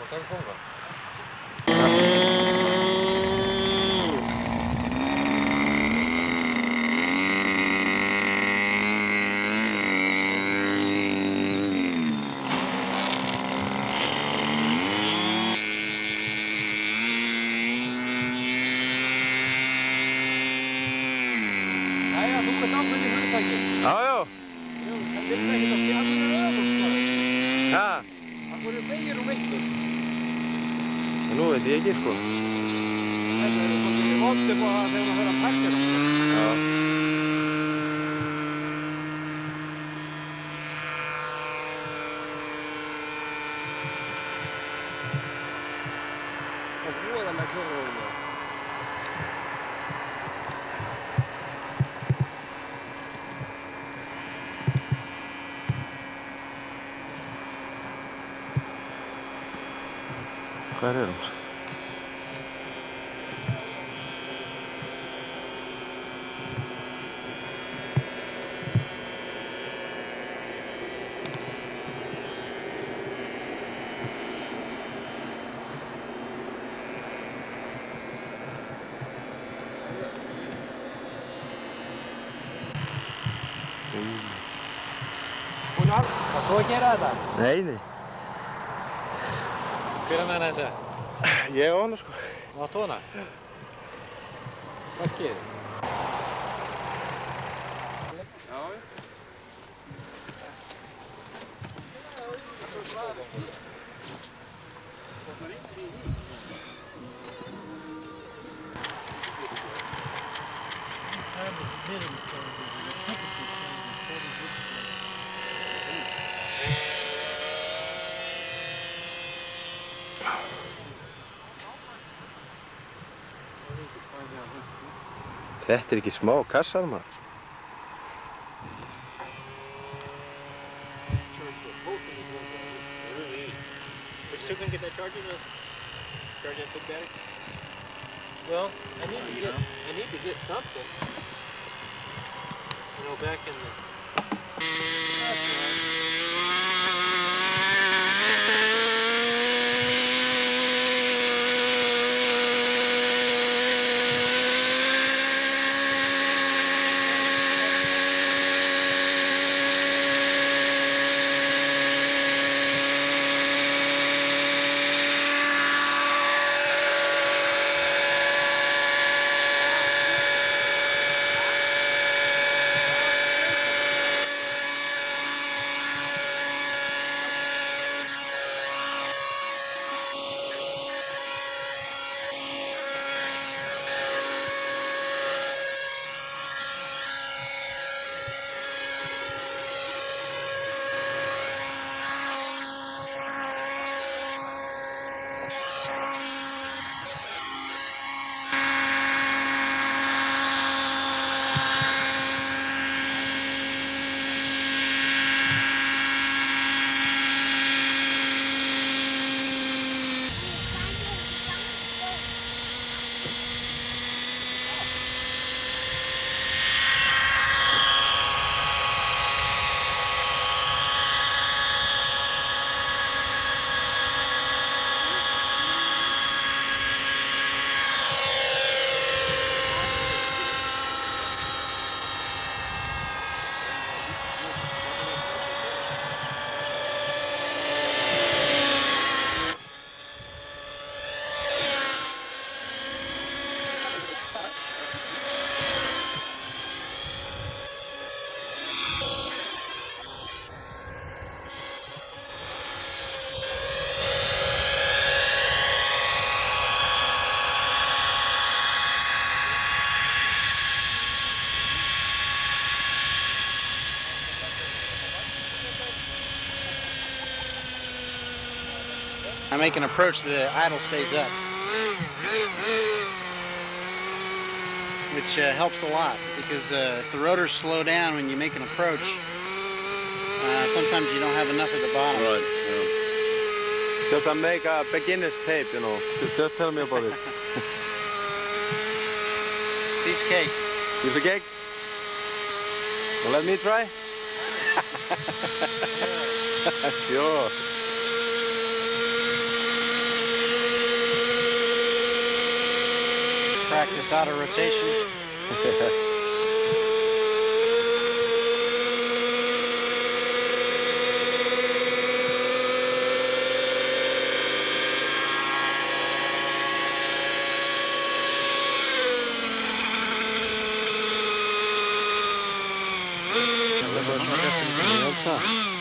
Takk konga. Jæja, þú ert ákveðin í fyrirtæki. Já, já. Jú, það vildi ekkert að gera það öðvokstaði. Ja. Það voru vegir og veitur. Nú veit ég ekki, sko. Þetta er svolítið vondið á það þegar maður fer að parkera. Já. Það er voðalega klóraðum það. Hvar er hún? Gunnar, hvað þú að gera þetta? Nei, nei. Hver er með þessu? Ég á hana, sko. Þú áttu hana? Hvað skeið? Já. Þetta er ekki smá kassar, maður. Which two can get that charger to charge that big battery? Well, I need to get something. You know, back in the. I make an approach, the idle stays up, which helps a lot because if the rotors slow down when you make an approach, sometimes you don't have enough at the bottom. Right. Yeah. Just to make a beginner's tape, you know. Just tell me about it. Piece of cake. Piece of cake? Well, let me try. Sure. practice out of rotation. Yoksa